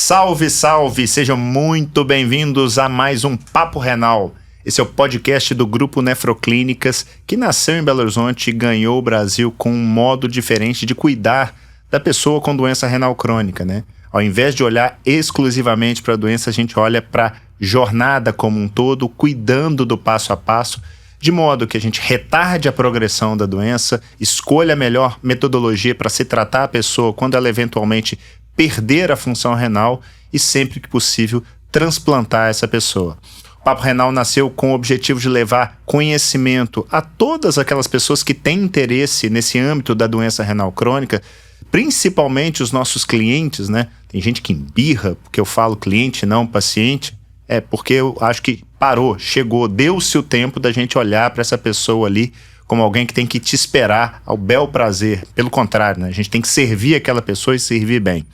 Salve, salve! Sejam muito bem-vindos a mais um Papo Renal. Esse é o podcast do Grupo Nefroclínicas, que nasceu em Belo Horizonte e ganhou o Brasil com um modo diferente de cuidar da pessoa com doença renal crônica, né? Ao invés de olhar exclusivamente para a doença, a gente olha para a jornada como um todo, cuidando do passo a passo, de modo que a gente retarde a progressão da doença, escolha a melhor metodologia para se tratar a pessoa quando ela eventualmente perder a função renal e, sempre que possível, transplantar essa pessoa. O Papo Renal nasceu com o objetivo de levar conhecimento a todas aquelas pessoas que têm interesse nesse âmbito da doença renal crônica, principalmente os nossos clientes, né? Tem gente que embirra porque eu falo cliente, não paciente. É porque eu acho que parou, chegou, deu-se o tempo da gente olhar para essa pessoa ali como alguém que tem que te esperar ao bel prazer. Pelo contrário, né? A gente tem que servir aquela pessoa e servir bem.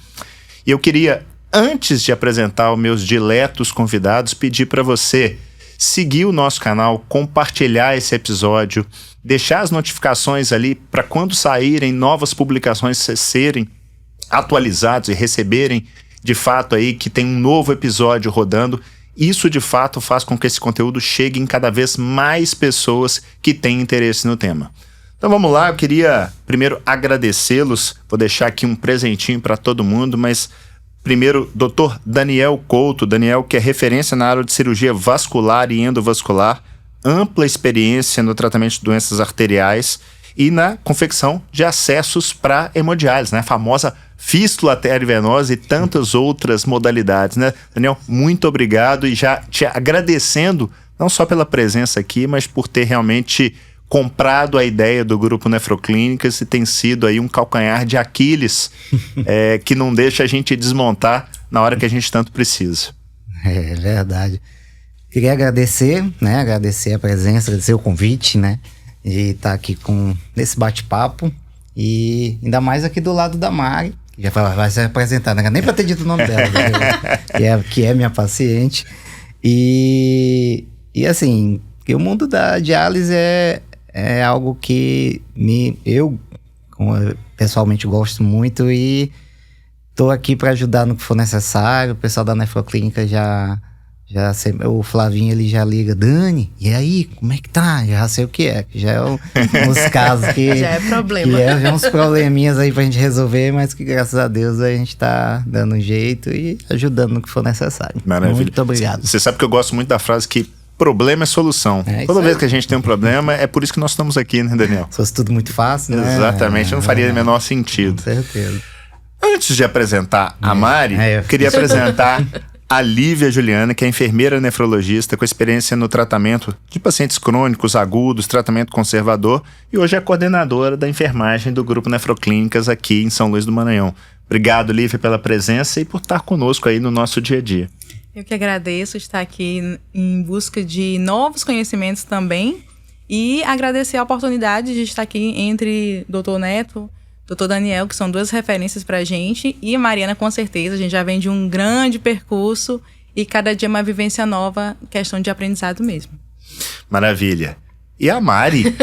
E eu queria, antes de apresentar os meus diletos convidados, pedir para você seguir o nosso canal, compartilhar esse episódio, deixar as notificações ali para quando saírem novas publicações serem atualizados e receberem de fato aí que tem um novo episódio rodando. Isso de fato faz com que esse conteúdo chegue em cada vez mais pessoas que têm interesse no tema. Então vamos lá, eu queria primeiro agradecê-los, vou deixar aqui um presentinho para todo mundo, mas primeiro, Dr. Daniel Couto, Daniel que é referência na área de cirurgia vascular e endovascular, ampla experiência no tratamento de doenças arteriais e na confecção de acessos para hemodiálise, né? A famosa fístula arteriovenosa e tantas outras modalidades, né? Daniel, muito obrigado e já te agradecendo, não só pela presença aqui, mas por ter realmente comprado a ideia do Grupo Nefroclínicas e tem sido aí um calcanhar de Aquiles que não deixa a gente desmontar na hora que a gente tanto precisa. É verdade. Queria agradecer, né? Agradecer a presença, agradecer o convite, né? De estar aqui nesse bate-papo e ainda mais aqui do lado da Mari, que já vai se apresentar, não é nem para ter dito o nome dela, né? que é minha paciente. E assim, que o mundo da diálise é algo que eu pessoalmente gosto muito e tô aqui para ajudar no que for necessário. O pessoal da Nefroclínica o Flavinho ele já liga, Dani, e aí, como é que tá? Já sei o que é, que já é uns casos que já é problema. Que já é uns probleminhas aí pra gente resolver, mas que graças a Deus a gente tá dando um jeito e ajudando no que for necessário. Maravilha. Muito obrigado. Você sabe que eu gosto muito da frase que problema é solução. Toda vez que a gente tem um problema, é por isso que nós estamos aqui, né, Daniel? Se fosse tudo muito fácil, né? Exatamente, não faria o menor sentido. Com certeza. Antes de apresentar a Mari, eu queria apresentar a Lívia Juliana, que é enfermeira nefrologista com experiência no tratamento de pacientes crônicos agudos, tratamento conservador, e hoje é coordenadora da enfermagem do Grupo Nefroclínicas aqui em São Luís do Maranhão. Obrigado, Lívia, pela presença e por estar conosco aí no nosso dia a dia. Eu que agradeço estar aqui em busca de novos conhecimentos também e agradecer a oportunidade de estar aqui entre Dr. Neto, Dr. Daniel, que são duas referências pra gente, e Mariana, com certeza, a gente já vem de um grande percurso e cada dia uma vivência nova, questão de aprendizado mesmo. Maravilha. E a Mari,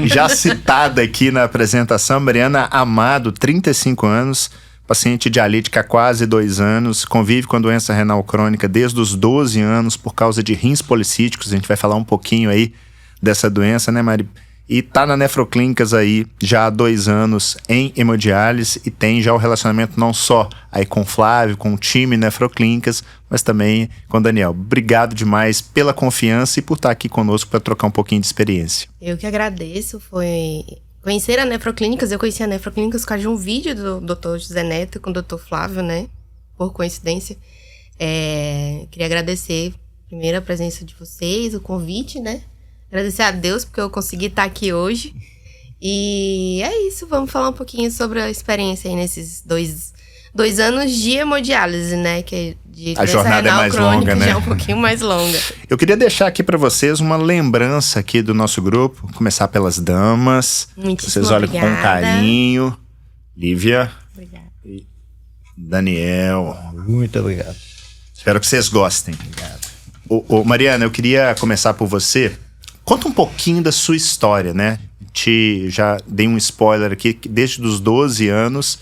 já citada aqui na apresentação, Mariana Amado, 35 anos, paciente dialítica há quase 2 anos, convive com a doença renal crônica desde os 12 anos por causa de rins policísticos, a gente vai falar um pouquinho aí dessa doença, né, Mari? E tá na Nefroclínicas aí já há 2 anos em hemodiálise e tem já o relacionamento não só aí com o Flávio, com o time Nefroclínicas, mas também com o Daniel. Obrigado demais pela confiança e por estar aqui conosco para trocar um pouquinho de experiência. Eu que agradeço, foi conhecer a Nefroclínicas. Eu conheci a Nefroclínicas por causa de um vídeo do Dr. José Neto com o Dr. Flávio, né? Por coincidência. Queria agradecer primeiro a presença de vocês, o convite, né? Agradecer a Deus porque eu consegui estar aqui hoje. E é isso, vamos falar um pouquinho sobre a experiência aí nesses dois anos de hemodiálise, né? Que de a jornada é mais crônica, longa, né? Já é um pouquinho mais longa. Eu queria deixar aqui para vocês uma lembrança aqui do nosso grupo. Começar pelas damas. Muitíssimo vocês olham obrigada. com carinho. Lívia. Obrigada. E Daniel. Muito obrigado. Espero que vocês gostem. Obrigado. Mariana, eu queria começar por você. Conta um pouquinho da sua história, né? Já dei um spoiler aqui, que desde os 12 anos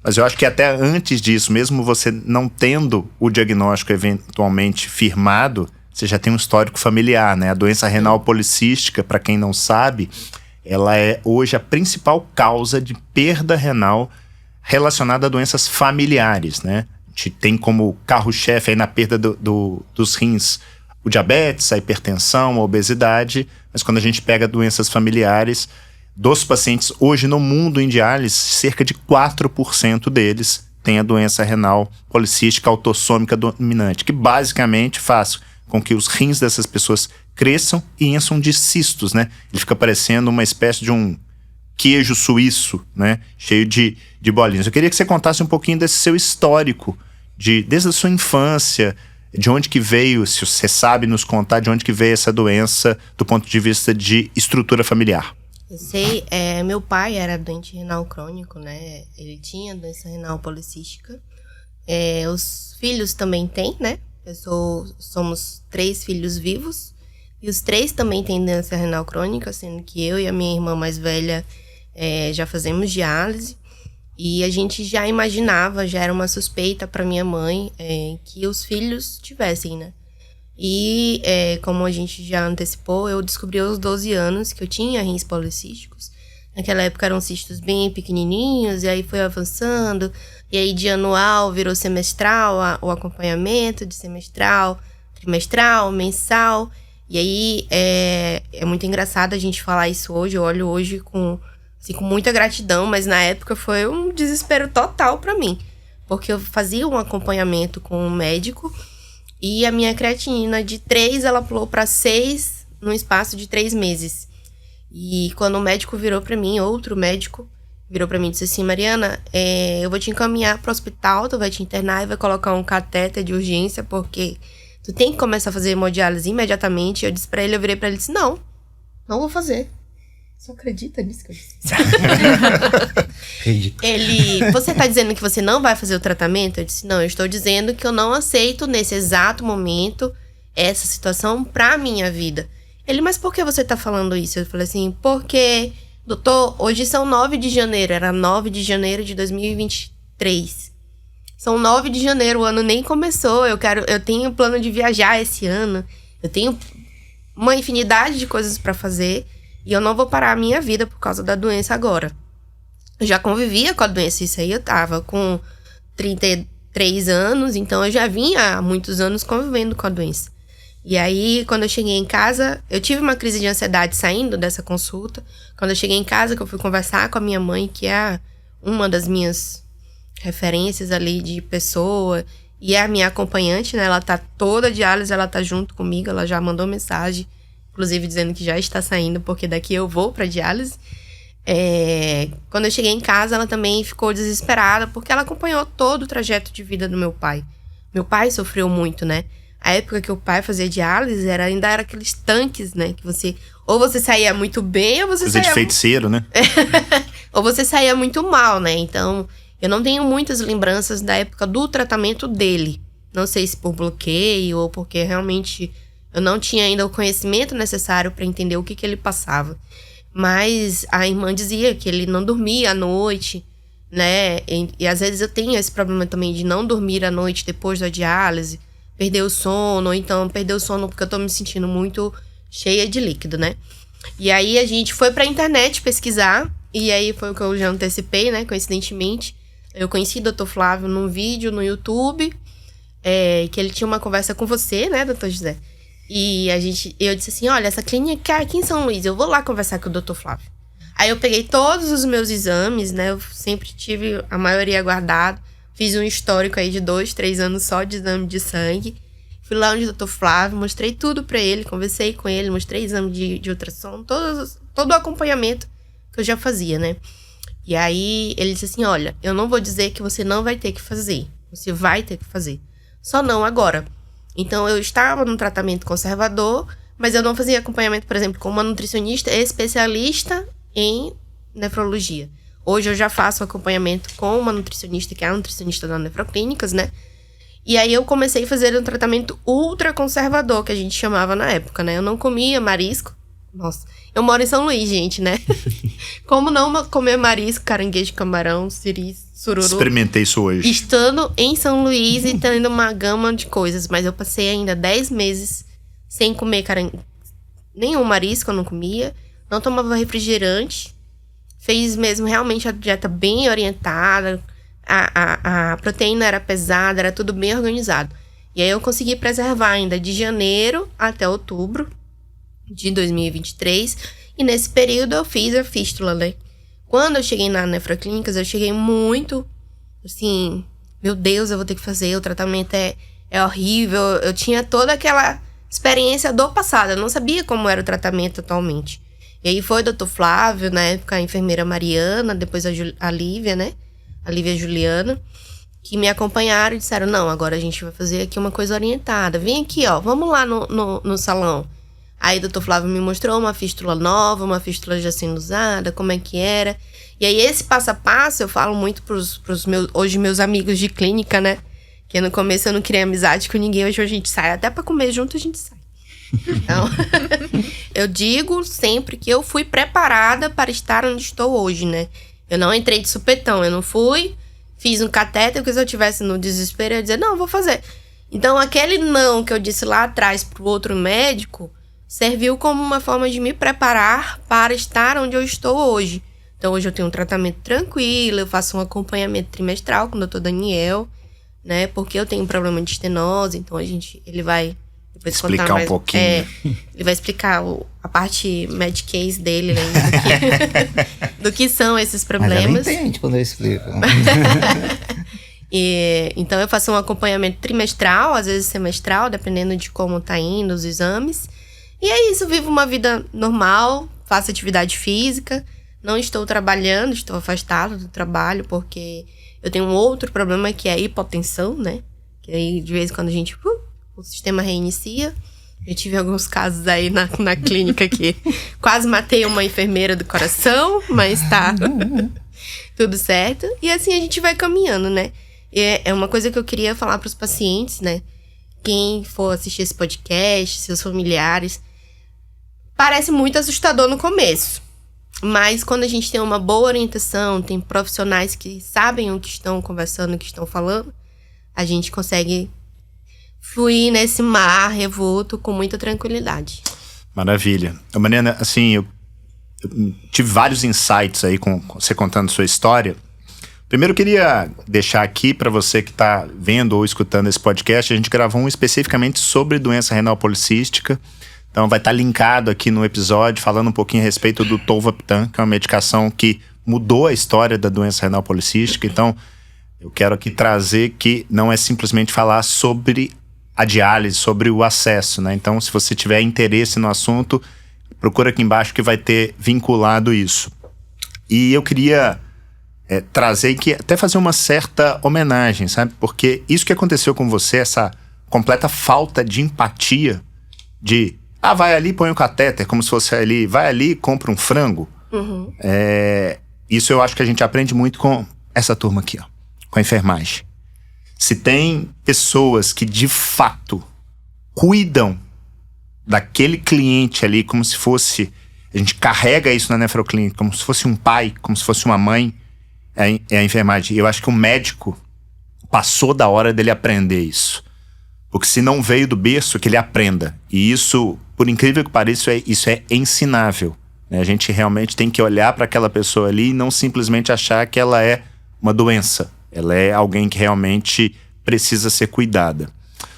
Mas eu acho que até antes disso, mesmo você não tendo o diagnóstico eventualmente firmado, você já tem um histórico familiar, né? A doença renal policística, para quem não sabe, ela é hoje a principal causa de perda renal relacionada a doenças familiares, né? A gente tem como carro-chefe aí na perda dos rins o diabetes, a hipertensão, a obesidade, mas quando a gente pega doenças familiares, dos pacientes hoje no mundo em diálise, cerca de 4% deles têm a doença renal policística autossômica dominante, que basicamente faz com que os rins dessas pessoas cresçam e encham de cistos, né? Ele fica parecendo uma espécie de um queijo suíço, né? Cheio de bolinhas. Eu queria que você contasse um pouquinho desse seu histórico, desde a sua infância, de onde que veio, se você sabe nos contar de onde que veio essa doença do ponto de vista de estrutura familiar. Eu sei, meu pai era doente renal crônico, né? Ele tinha doença renal policística. Os filhos também têm, né? Somos 3 filhos vivos. E os 3 também têm doença renal crônica, sendo que eu e a minha irmã mais velha já fazemos diálise. E a gente já imaginava, já era uma suspeita para minha mãe que os filhos tivessem, né? E como a gente já antecipou, eu descobri aos 12 anos que eu tinha rins policísticos. Naquela época eram cistos bem pequenininhos, e aí foi avançando. E aí de anual virou semestral, o acompanhamento de semestral, trimestral, mensal. E aí é muito engraçado a gente falar isso hoje. Eu olho hoje com muita gratidão, mas na época foi um desespero total pra mim. Porque eu fazia um acompanhamento com um médico e a minha creatinina de 3, ela pulou pra 6 num espaço de 3 meses. E quando o médico virou pra mim, outro médico virou pra mim e disse assim: Mariana, eu vou te encaminhar pro hospital, tu vai te internar e vai colocar um catéter de urgência, porque tu tem que começar a fazer hemodiálise imediatamente. Eu disse pra ele, eu virei pra ele e disse: não vou fazer. Você acredita nisso que eu disse? Acredito. Você tá dizendo que você não vai fazer o tratamento? Eu disse: não, eu estou dizendo que eu não aceito nesse exato momento essa situação pra minha vida. Ele: mas por que você tá falando isso? Eu falei assim: porque, doutor, hoje são 9 de janeiro, era 9 de janeiro de 2023. São 9 de janeiro, o ano nem começou, eu tenho plano de viajar esse ano, eu tenho uma infinidade de coisas pra fazer. E eu não vou parar a minha vida por causa da doença agora. Eu já convivia com a doença, isso aí eu tava com 33 anos, então eu já vinha há muitos anos convivendo com a doença. E aí, quando eu cheguei em casa, eu tive uma crise de ansiedade saindo dessa consulta. Quando eu cheguei em casa, que eu fui conversar com a minha mãe, que é uma das minhas referências ali de pessoa, e é a minha acompanhante, né? Ela tá toda diálise, ela tá junto comigo, ela já mandou mensagem, inclusive dizendo que já está saindo, porque daqui eu vou pra diálise. Quando eu cheguei em casa, ela também ficou desesperada, porque ela acompanhou todo o trajeto de vida do meu pai. Meu pai sofreu muito, né? A época que o pai fazia diálise, ainda era aqueles tanques, né? Que você saía muito bem, ou você saía... de feiticeiro, né? Ou você saía muito mal, né? Então, eu não tenho muitas lembranças da época do tratamento dele. Não sei se por bloqueio ou porque realmente eu não tinha ainda o conhecimento necessário para entender o que ele passava. Mas a irmã dizia que ele não dormia à noite, né? E às vezes eu tenho esse problema também de não dormir à noite depois da diálise, perder o sono, ou então perder o sono porque eu tô me sentindo muito cheia de líquido, né? E aí a gente foi pra internet pesquisar, e aí foi o que eu já antecipei, né? Coincidentemente, eu conheci o Dr. Flávio num vídeo no YouTube, que ele tinha uma conversa com você, né, Dr. José? E eu disse assim: olha, essa clínica é aqui em São Luís, eu vou lá conversar com o Dr. Flávio. Aí eu peguei todos os meus exames, né? Eu sempre tive a maioria guardado. Fiz um histórico aí de 2, 3 anos só de exame de sangue. Fui lá onde o Dr. Flávio, mostrei tudo pra ele, conversei com ele, mostrei exame de ultrassom, todo o acompanhamento que eu já fazia, né? E aí ele disse assim: olha, eu não vou dizer que você não vai ter que fazer. Você vai ter que fazer. Só não agora. Então, eu estava num tratamento conservador, mas eu não fazia acompanhamento, por exemplo, com uma nutricionista especialista em nefrologia. Hoje, eu já faço acompanhamento com uma nutricionista, que é a nutricionista da Nefroclínicas, né? E aí, eu comecei a fazer um tratamento ultra conservador, que a gente chamava na época, né? Eu não comia marisco, Nossa, eu moro em São Luís, gente, né? Como não comer marisco, caranguejo, camarão, siri, sururu? Experimentei isso hoje. Estando em São Luís e tendo uma gama de coisas. Mas eu passei ainda 10 meses sem comer nenhum marisco, eu não comia. Não tomava refrigerante. Fez mesmo realmente a dieta bem orientada. A proteína era pesada, era tudo bem organizado. E aí eu consegui preservar ainda de janeiro até outubro de 2023. E nesse período eu fiz a fístula, né? Quando eu cheguei na Nefroclínicas, eu cheguei muito, assim, meu Deus, eu vou ter que fazer, o tratamento é horrível. Eu tinha toda aquela experiência do passado, eu não sabia como era o tratamento atualmente. E aí foi o Dr. Flávio, na época a enfermeira Mariana, depois a Lívia, né? A Lívia Juliana, que me acompanharam e disseram, não, agora a gente vai fazer aqui uma coisa orientada. Vem aqui, ó, vamos lá no salão. Aí o Dr. Flávio me mostrou uma fístula nova, uma fístula já sendo usada, como é que era. E aí esse passo a passo eu falo muito pros meus amigos de clínica, né? Que no começo eu não queria amizade com ninguém, hoje a gente sai. Até pra comer junto a gente sai. Então, eu digo sempre que eu fui preparada para estar onde estou hoje, né? Eu não entrei de supetão, eu não fui, fiz um catéter, porque se eu tivesse no desespero, eu ia dizer, não, vou fazer. Então, aquele não que eu disse lá atrás pro outro médico, serviu como uma forma de me preparar para estar onde eu estou hoje. Então, hoje eu tenho um tratamento tranquilo, eu faço um acompanhamento trimestral com o Dr. Daniel, né? Porque eu tenho um problema de estenose, então ele vai depois explicar contar mais, um pouquinho. Ele vai explicar a parte med case dele, né? do que são esses problemas. Mas ela entende quando eu explico. Então, eu faço um acompanhamento trimestral, às vezes semestral, dependendo de como tá indo os exames. E é isso, eu vivo uma vida normal, faço atividade física, não estou trabalhando, estou afastada do trabalho, porque eu tenho um outro problema que é a hipotensão, né? Que aí, de vez em quando, o sistema reinicia. Eu tive alguns casos aí na clínica que quase matei uma enfermeira do coração, mas tá tudo certo. E assim a gente vai caminhando, né? E é uma coisa que eu queria falar pros pacientes, né? Quem for assistir esse podcast, seus familiares, parece muito assustador no começo. Mas quando a gente tem uma boa orientação, tem profissionais que sabem o que estão conversando, o que estão falando, a gente consegue fluir nesse mar revolto com muita tranquilidade. Maravilha. Mariana, assim, eu tive vários insights aí com você contando sua história. Primeiro eu queria deixar aqui para você que está vendo ou escutando esse podcast, a gente gravou um especificamente sobre doença renal policística. Então vai estar linkado aqui no episódio, falando um pouquinho a respeito do Tolvaptan, que é uma medicação que mudou a história da doença renal policística. Então eu quero aqui trazer que não é simplesmente falar sobre a diálise, sobre o acesso, né? Então se você tiver interesse no assunto, procura aqui embaixo que vai ter vinculado isso. E eu queria trazer aqui, até fazer uma certa homenagem, sabe? Porque isso que aconteceu com você, essa completa falta de empatia, de vai ali, põe o catéter, como se fosse ali, vai ali, compra um frango. Uhum. Isso eu acho que a gente aprende muito com essa turma aqui, ó, com a enfermagem. Se tem pessoas que de fato cuidam daquele cliente ali, como se fosse, a gente carrega isso na nefroclínica, como se fosse um pai, como se fosse uma mãe, é a enfermagem. Eu acho que o médico passou da hora dele aprender isso. Porque se não veio do berço, que ele aprenda. E isso, por incrível que pareça, isso é ensinável, né? A gente realmente tem que olhar para aquela pessoa ali e não simplesmente achar que ela é uma doença. Ela é alguém que realmente precisa ser cuidada.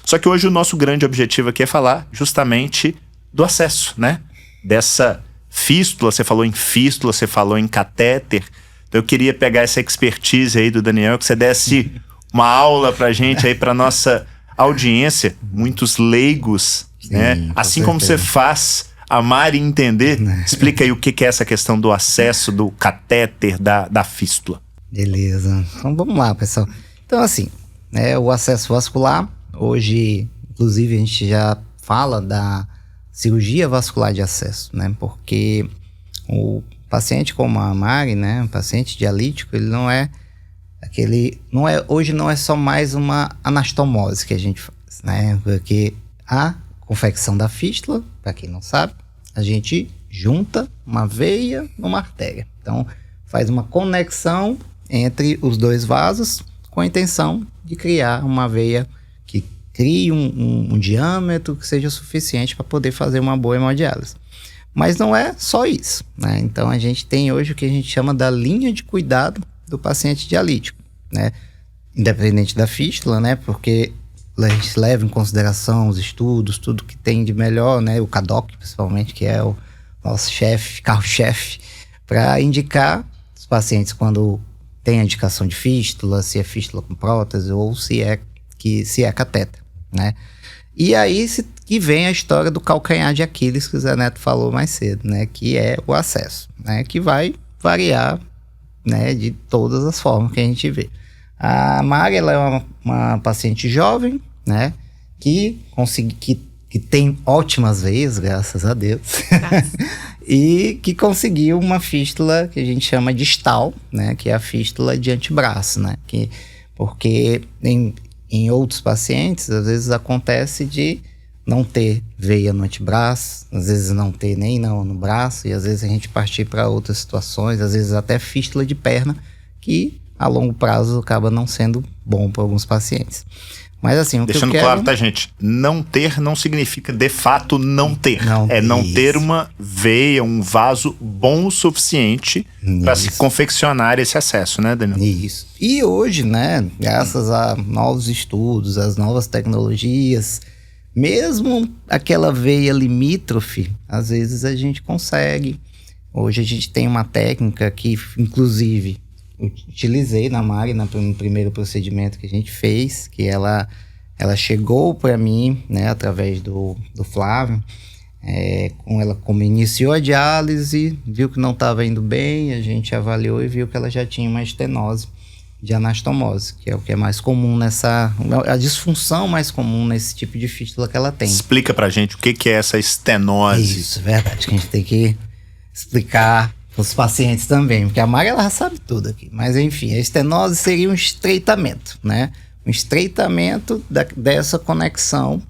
Só que hoje o nosso grande objetivo aqui é falar justamente do acesso, né? Dessa fístula, você falou em fístula, você falou em catéter. Então eu queria pegar essa expertise aí do Daniel, que você desse uma aula pra gente aí, pra nossa audiência, muitos leigos, sim, né? Assim como você faz amar e entender, explica aí o que é essa questão do acesso, do catéter, da fístula. Beleza. Então vamos lá, pessoal. Então assim, o acesso vascular, hoje, inclusive, a gente já fala da cirurgia vascular de acesso, né? Porque o paciente como a Mari, né? O paciente dialítico, ele não é hoje não é só mais uma anastomose que a gente faz, né? Porque a confecção da fístula, para quem não sabe, A gente junta uma veia numa artéria. Então, faz uma conexão entre os dois vasos com a intenção de criar uma veia que crie um diâmetro que seja suficiente para poder fazer uma boa hemodiálise. Mas não é só isso, né? Então, a gente tem hoje o que a gente chama da linha de cuidado do paciente dialítico, né? Independente da fístula, né? Porque a gente leva em consideração os estudos, tudo que tem de melhor, né? O CADOC, principalmente, que é o nosso carro-chefe, para indicar os pacientes quando tem a indicação de fístula, se é fístula com prótese ou se é catéter, né? E aí que vem a história do calcanhar de Aquiles, que o Zé Neto falou mais cedo, né? Que é o acesso, né? Que vai variar, né? De todas as formas que a gente vê. A Mari, ela é uma paciente jovem, né? Que tem ótimas veias, graças a Deus. E que conseguiu uma fístula que a gente chama distal, né? Que é a fístula de antebraço, né? Porque em outros pacientes, às vezes acontece de não ter veia no antebraço, às vezes não ter nem no braço, e às vezes a gente partir para outras situações, às vezes até fístula de perna, que a longo prazo acaba não sendo bom para alguns pacientes. Mas assim, deixando claro, tá, gente? Não ter não significa de fato não ter. Não ter uma veia, um vaso bom o suficiente para se confeccionar esse acesso, né, Daniel? Isso. E hoje, né, graças a novos estudos, as novas tecnologias, mesmo aquela veia limítrofe, às vezes a gente consegue. Hoje a gente tem uma técnica que, inclusive, utilizei na Mari no primeiro procedimento que a gente fez, que ela chegou para mim, né, através do Flávio, como iniciou a diálise, viu que não estava indo bem, a gente avaliou e viu que ela já tinha uma estenose de anastomose, que é o que é mais comum a disfunção mais comum nesse tipo de fístula que ela tem. Explica pra gente o que é essa estenose. Isso, é verdade, que a gente tem que explicar os pacientes também, porque a Mari, ela já sabe tudo aqui. Mas, enfim, a estenose seria um estreitamento, né? Um estreitamento dessa conexão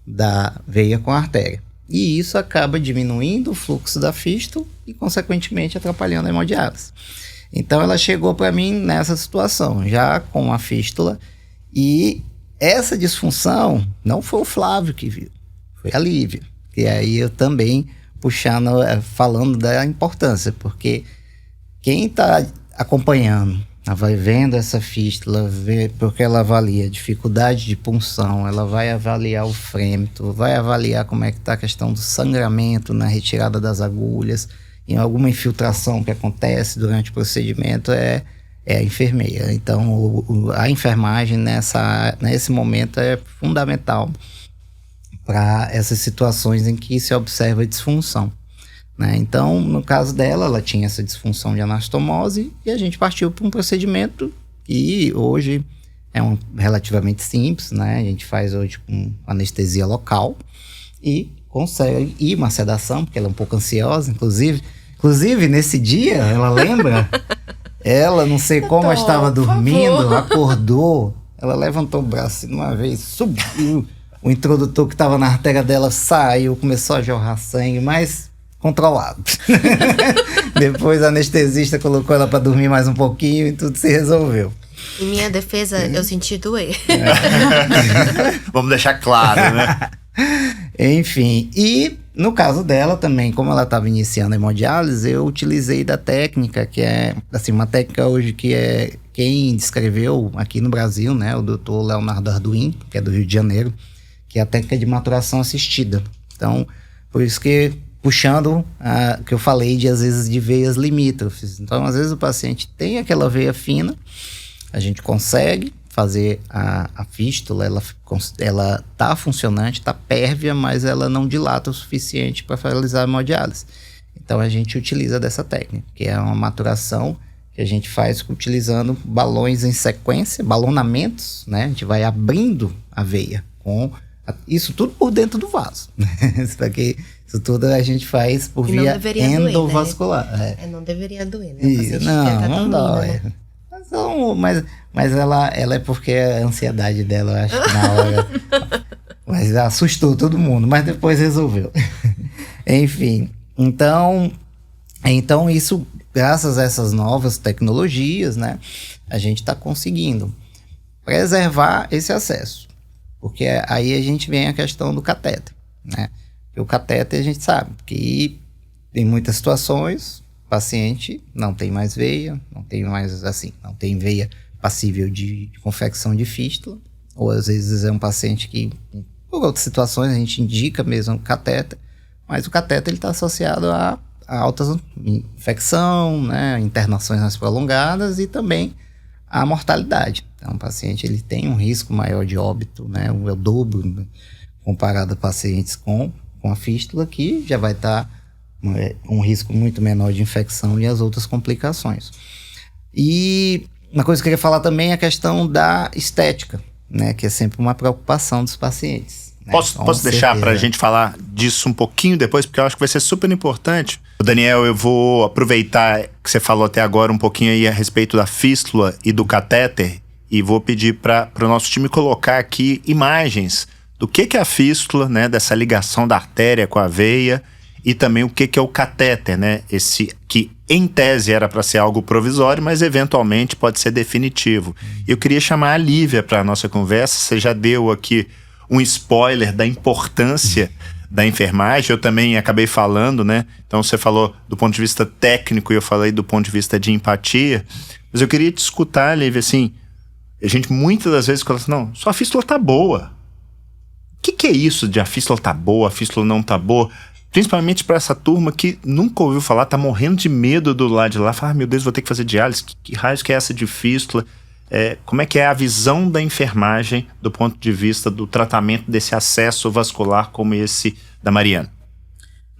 da veia com a artéria. E isso acaba diminuindo o fluxo da fístula e, consequentemente, atrapalhando a hemodiálise. Então, ela chegou para mim nessa situação, já com a fístula. E essa disfunção não foi o Flávio que viu, foi a Lívia. E aí eu também falando da importância, porque quem está acompanhando, vai vendo essa fístula, porque ela avalia dificuldade de punção, ela vai avaliar o frêmito, vai avaliar como é que está a questão do sangramento na retirada das agulhas, em alguma infiltração que acontece durante o procedimento, é a enfermeira. Então, a enfermagem nesse momento é fundamental para essas situações em que se observa disfunção, né? Então, no caso dela, ela tinha essa disfunção de anastomose e a gente partiu para um procedimento que hoje é relativamente simples, né? A gente faz hoje com anestesia local e consegue, e uma sedação, porque ela é um pouco ansiosa, inclusive nesse dia, ela lembra? Ela, não sei como, estava dormindo, acordou, ela levantou o braço de uma vez, subiu. O introdutor que estava na artéria dela saiu, começou a jorrar sangue, mas controlado. Depois a anestesista colocou ela para dormir mais um pouquinho e tudo se resolveu. Em minha defesa, eu senti doer. Vamos deixar claro, né? Enfim, e no caso dela também, como ela estava iniciando a hemodiálise, eu utilizei da técnica, que é assim, uma técnica hoje que é quem descreveu aqui no Brasil, né? O doutor Leonardo Arduin, que é do Rio de Janeiro, que é a técnica de maturação assistida. Então, por isso que, puxando que eu falei às vezes de veias limítrofes. Então, às vezes o paciente tem aquela veia fina, a gente consegue fazer a fístula, ela tá funcionante, tá pérvia, mas ela não dilata o suficiente para realizar a hemodiálise. Então, a gente utiliza dessa técnica, que é uma maturação que a gente faz utilizando balões em sequência, balonamentos, né? A gente vai abrindo a veia com isso tudo por dentro do vaso. Porque isso tudo a gente faz por via endovascular. Doer, né? Não deveria doer, né? Não dói. Né? Mas ela é porque a ansiedade dela, eu acho que na hora... Mas assustou todo mundo, mas depois resolveu. Enfim, então isso, graças a essas novas tecnologias, né, a gente está conseguindo preservar esse acesso. Porque aí a gente vem a questão do catéter, né? Porque o catéter a gente sabe que em muitas situações o paciente não tem mais veia, não tem veia passível de confecção de fístula, ou às vezes é um paciente que, por outras situações, a gente indica mesmo o catéter, mas o catéter está associado a altas infecção, né, internações mais prolongadas e também a mortalidade. Então, o paciente ele tem um risco maior de óbito, né, o dobro, né, comparado a pacientes com a fístula, que já vai estar com um risco muito menor de infecção e as outras complicações. E uma coisa que eu queria falar também é a questão da estética, né, que é sempre uma preocupação dos pacientes. Né? Posso deixar para a gente falar disso um pouquinho depois, porque eu acho que vai ser super importante. Daniel, eu vou aproveitar que você falou até agora um pouquinho aí a respeito da fístula e do catéter e vou pedir para o nosso time colocar aqui imagens do que é a fístula, né, dessa ligação da artéria com a veia e também o que é o catéter, né, esse que em tese era para ser algo provisório, mas eventualmente pode ser definitivo. Eu queria chamar a Lívia para a nossa conversa. Você já deu aqui um spoiler da importância da enfermagem, eu também acabei falando, né? Então você falou do ponto de vista técnico e eu falei do ponto de vista de empatia, mas eu queria te escutar, Lívia, assim, a gente muitas das vezes fala assim, não, sua fístula tá boa. O que é isso de a fístula tá boa, a fístula não tá boa? Principalmente para essa turma que nunca ouviu falar, tá morrendo de medo do lado de lá, fala, meu Deus, vou ter que fazer diálise, que raios que é essa de fístula? Como é que é a visão da enfermagem do ponto de vista do tratamento desse acesso vascular como esse da Mariana?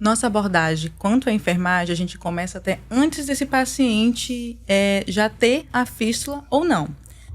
Nossa abordagem quanto à enfermagem, a gente começa até antes desse paciente já ter a fístula ou não.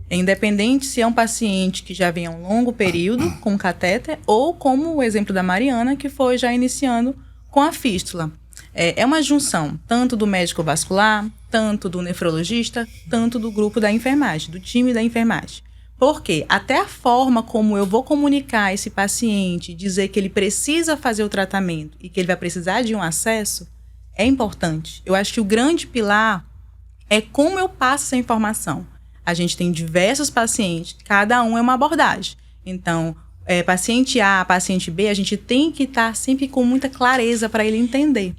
É independente se é um paciente que já vem há um longo período com catéter ou como o exemplo da Mariana, que foi já iniciando com a fístula. É uma junção tanto do médico vascular, tanto do nefrologista, tanto do grupo da enfermagem, do time da enfermagem. Porque até a forma como eu vou comunicar esse paciente, dizer que ele precisa fazer o tratamento e que ele vai precisar de um acesso, é importante. Eu acho que o grande pilar é como eu passo essa informação. A gente tem diversos pacientes, cada um é uma abordagem. Então, paciente A, paciente B, a gente tem que estar sempre com muita clareza para ele entender.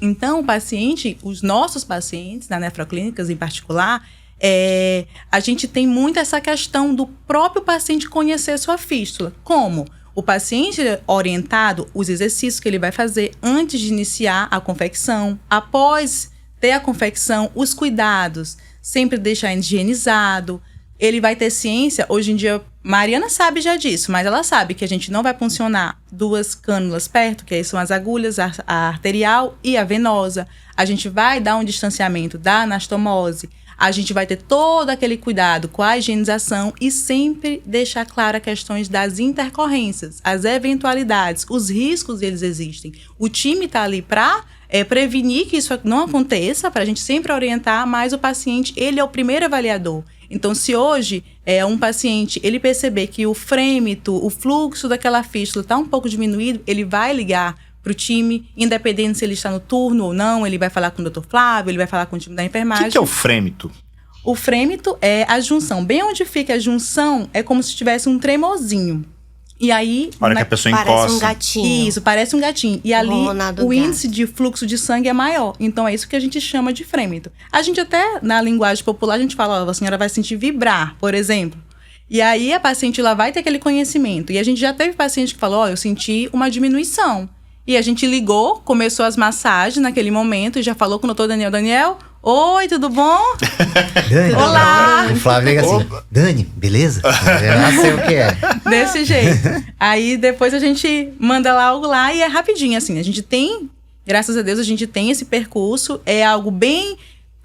Então, o paciente, os nossos pacientes, na Nefroclínicas em particular, a gente tem muito essa questão do próprio paciente conhecer sua fístula. Como? O paciente orientado, os exercícios que ele vai fazer antes de iniciar a confecção, após ter a confecção, os cuidados, sempre deixar higienizado. Ele vai ter ciência, hoje em dia, Mariana sabe já disso, mas ela sabe que a gente não vai funcionar duas cânulas perto, que aí são as agulhas, a arterial e a venosa. A gente vai dar um distanciamento da anastomose, a gente vai ter todo aquele cuidado com a higienização e sempre deixar clara questões das intercorrências, as eventualidades, os riscos eles existem. O time está ali para prevenir que isso não aconteça, para a gente sempre orientar, mas o paciente, ele é o primeiro avaliador. Então, se hoje um paciente, ele perceber que o frêmito, o fluxo daquela fístula está um pouco diminuído, ele vai ligar para o time, independente se ele está no turno ou não, ele vai falar com o Dr. Flávio, ele vai falar com o time da enfermagem. O que é o frêmito? O frêmito é a junção. Bem onde fica a junção, é como se tivesse um tremorzinho. E aí... A hora que a pessoa encosta. Parece um gatinho. Isso, parece um gatinho. E ali o índice de fluxo de sangue é maior. Então é isso que a gente chama de frêmito. A gente até, na linguagem popular, a gente fala, a senhora vai sentir vibrar, por exemplo. E aí a paciente lá vai ter aquele conhecimento. E a gente já teve paciente que falou, eu senti uma diminuição. E a gente ligou, começou as massagens naquele momento e já falou com o doutor Daniel. Daniel, oi, tudo bom? Dani, olá! O Flávio liga assim, Dani, beleza? Eu não sei o que é. Desse jeito. Aí depois a gente manda lá algo lá e é rapidinho, assim. A gente tem, graças a Deus, a gente tem esse percurso. É algo bem...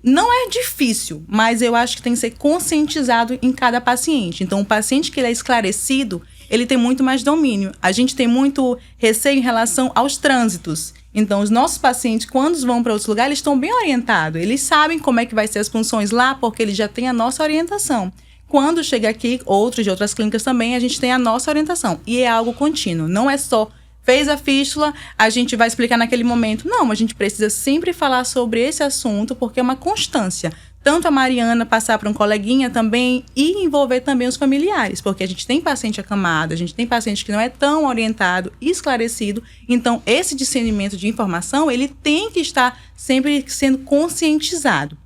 Não é difícil, mas eu acho que tem que ser conscientizado em cada paciente. Então, o paciente que ele é esclarecido, ele tem muito mais domínio. A gente tem muito receio em relação aos trânsitos. Então, os nossos pacientes, quando vão para outros lugares, eles estão bem orientados. Eles sabem como é que vai ser as funções lá, porque eles já têm a nossa orientação. Quando chega aqui, outros de outras clínicas também, a gente tem a nossa orientação. E é algo contínuo. Não é só fez a fístula, a gente vai explicar naquele momento. Não, a gente precisa sempre falar sobre esse assunto, porque é uma constância. Tanto a Mariana passar para um coleguinha também e envolver também os familiares, porque a gente tem paciente acamado, a gente tem paciente que não é tão orientado e esclarecido, então esse discernimento de informação, ele tem que estar sempre sendo conscientizado.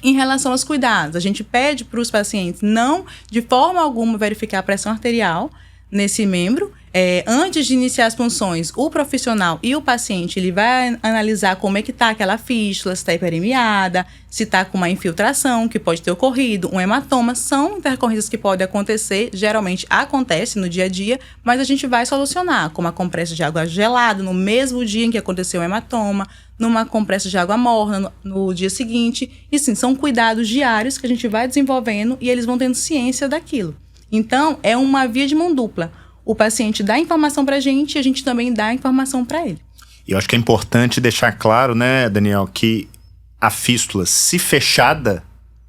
Em relação aos cuidados, a gente pede para os pacientes não, de forma alguma, verificar a pressão arterial nesse membro. Antes de iniciar as punções, o profissional e o paciente, ele vai analisar como é que está aquela fístula, se está hiperemiada, se está com uma infiltração que pode ter ocorrido, um hematoma. São intercorrências que podem acontecer, geralmente acontece no dia a dia, mas a gente vai solucionar, como a compressa de água gelada no mesmo dia em que aconteceu o hematoma, numa compressa de água morna no dia seguinte. E sim, são cuidados diários que a gente vai desenvolvendo e eles vão tendo ciência daquilo. Então, é uma via de mão dupla. O paciente dá informação pra gente e a gente também dá informação para ele. E eu acho que é importante deixar claro, né, Daniel, que a fístula, se fechada,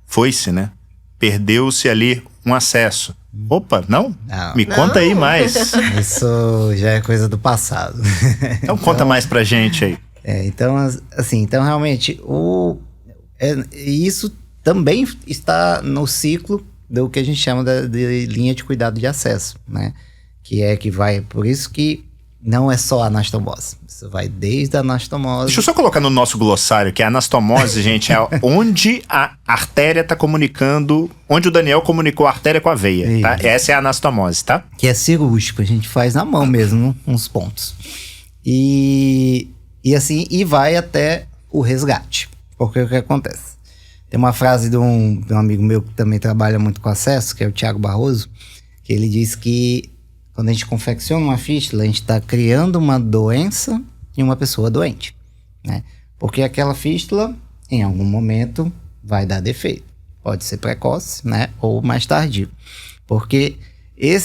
foi-se, né? Perdeu-se ali um acesso. Opa, não? Me conta aí mais. Isso já é coisa do passado. Então conta mais pra gente aí. Então realmente, isso também está no ciclo do que a gente chama de linha de cuidado de acesso, né? Que vai, por isso que não é só anastomose. Isso vai desde a anastomose. Deixa eu só colocar no nosso glossário que a anastomose, gente, é onde a artéria está comunicando, onde o Daniel comunicou a artéria com a veia, tá? Essa é a anastomose, tá? Que é cirúrgico, a gente faz na mão mesmo, uns pontos. E vai até o resgate. Porque o que acontece? Tem uma frase de um amigo meu que também trabalha muito com acesso, que é o Thiago Barroso, que ele diz que quando a gente confecciona uma fístula, a gente está criando uma doença em uma pessoa doente, né? Porque aquela fístula, em algum momento, vai dar defeito. Pode ser precoce, né? Ou mais tardio. Porque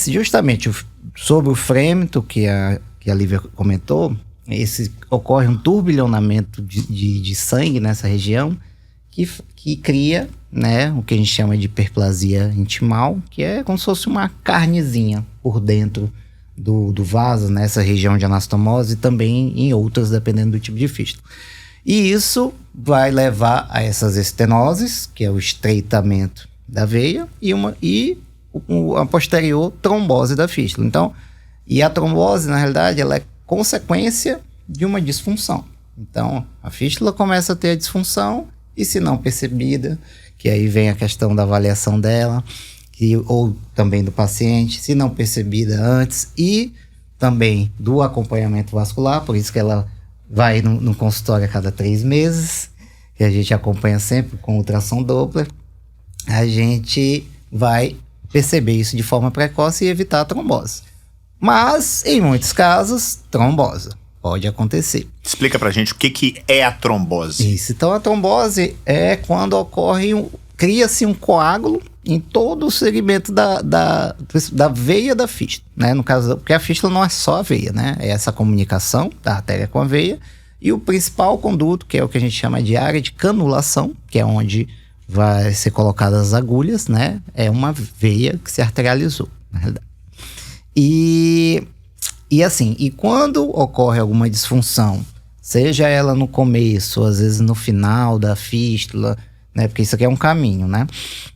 justamente sobre o frêmito que a Lívia comentou, ocorre um turbilhonamento de sangue nessa região que cria, né, o que a gente chama de hiperplasia intimal, que é como se fosse uma carnezinha por dentro do vaso, nessa região de anastomose e também em outras, dependendo do tipo de fístula. E isso vai levar a essas estenoses, que é o estreitamento da veia, e a posterior trombose da fístula. Então, e a trombose, na realidade, ela é consequência de uma disfunção. Então, a fístula começa a ter a disfunção, e se não percebida, que aí vem a questão da avaliação dela, ou também do paciente, se não percebida antes, e também do acompanhamento vascular, por isso que ela vai no consultório a cada 3 meses, que a gente acompanha sempre com ultrassom Doppler, a gente vai perceber isso de forma precoce e evitar a trombose. Mas, em muitos casos, trombose pode acontecer. Explica pra gente o que é a trombose. Isso, então a trombose é quando cria-se um coágulo em todo o segmento da veia da fístula, né? No caso, porque a fístula não é só a veia, né? É essa comunicação da artéria com a veia, e o principal conduto, que é o que a gente chama de área de canulação, que é onde vai ser colocadas as agulhas, né? É uma veia que se arterializou, na realidade. E quando ocorre alguma disfunção, seja ela no começo, ou às vezes no final da fístula, né? Porque isso aqui é um caminho, né?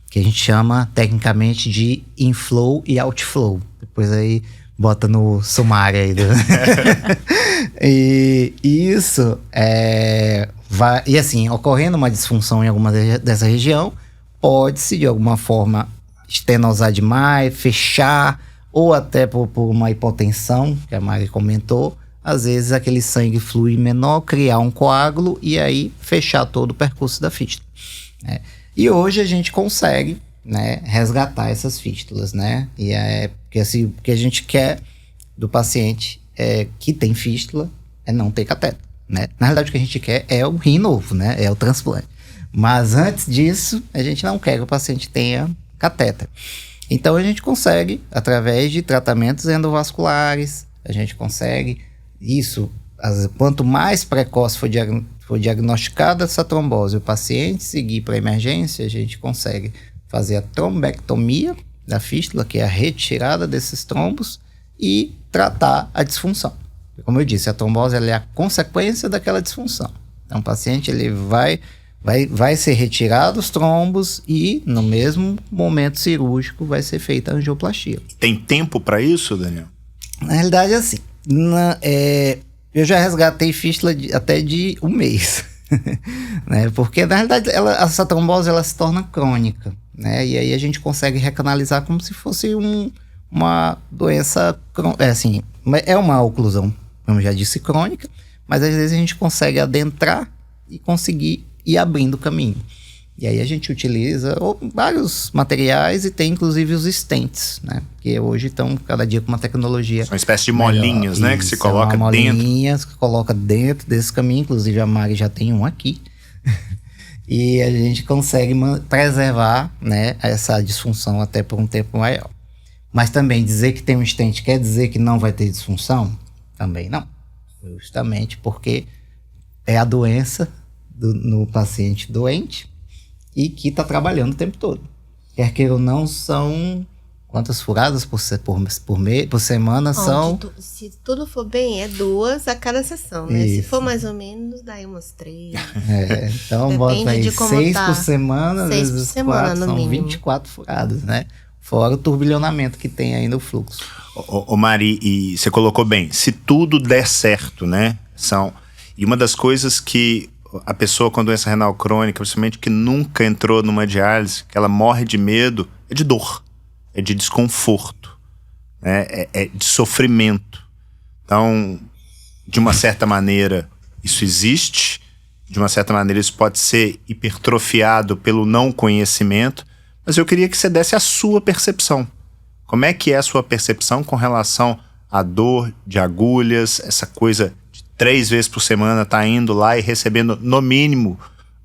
Que a gente chama tecnicamente de inflow e outflow. Depois aí bota no sumário aí. E isso ocorrendo uma disfunção em alguma dessa região, pode-se de alguma forma estenosar demais, fechar, ou até por uma hipotensão, que a Mari comentou, às vezes aquele sangue flui menor, criar um coágulo e aí fechar todo o percurso da fístula, né? E hoje a gente consegue, né, resgatar essas fístulas, né? E porque assim, o que a gente quer do paciente que tem fístula é não ter cateter, né? Na realidade, o que a gente quer é o rim novo, né? É o transplante. Mas antes disso, a gente não quer que o paciente tenha cateter. Então, a gente consegue, através de tratamentos endovasculares, a gente consegue isso. Quanto mais precoce for diagnosticada essa trombose, o paciente seguir para a emergência, a gente consegue fazer a trombectomia da fístula, que é a retirada desses trombos, e tratar a disfunção, Como eu disse, a trombose ela é a consequência daquela disfunção. Então, o paciente ele vai ser retirado os trombos e, no mesmo momento cirúrgico, vai ser feita a angioplastia. Tem tempo para isso, Daniel? Na realidade, assim, eu já resgatei fístula até de 1 mês. Né? Porque, na realidade, essa trombose ela se torna crônica. Né? E aí a gente consegue recanalizar como se fosse uma doença... é uma oclusão, como já disse, crônica, mas às vezes a gente consegue adentrar e conseguir ir abrindo o caminho. E aí a gente utiliza vários materiais e tem inclusive os stents, né? Que hoje estão cada dia com uma tecnologia. São uma espécie de molinhas, né? Que se coloca dentro. Molinhas que coloca dentro desse caminho. Inclusive a Mari já tem um aqui. E a gente consegue preservar, né, essa disfunção até por um tempo maior. Mas também dizer que tem um stent quer dizer que não vai ter disfunção? Também não. Justamente porque é a doença no paciente doente e que está trabalhando o tempo todo. Quer queira ou não, são quantas furadas por semana são? Se tudo for bem, é 2 a cada sessão, né? Isso. Se for mais ou menos, daí umas 3. Então bota aí 6 por semana, 6 por vezes semana, 4, no são mínimo. 24 furadas, né? Fora o turbilhonamento que tem aí no fluxo. Ô Mari, e você colocou bem, se tudo der certo, né? E uma das coisas que a pessoa com doença renal crônica, principalmente que nunca entrou numa diálise, que ela morre de medo, é de dor, é de desconforto, né? É de sofrimento. Então, de uma certa maneira, isso existe, de uma certa maneira isso pode ser hipertrofiado pelo não conhecimento, mas eu queria que você desse a sua percepção. Como é que é a sua percepção com relação à dor de agulhas, essa coisa de 3 vezes por semana tá indo lá e recebendo no mínimo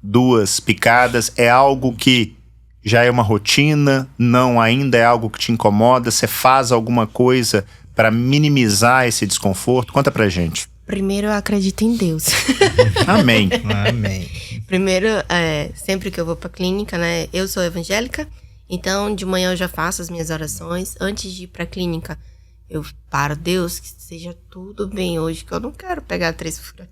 2 picadas? É algo que já é uma rotina? Não, ainda é algo que te incomoda? Você faz alguma coisa para minimizar esse desconforto? Conta pra gente. Primeiro, eu acredito em Deus. Amém. Amém. Primeiro, sempre que eu vou pra clínica, né? Eu sou evangélica, então de manhã eu já faço as minhas orações. Antes de ir pra clínica, eu paro, Deus, que seja tudo bem hoje, que eu não quero pegar 3 furos.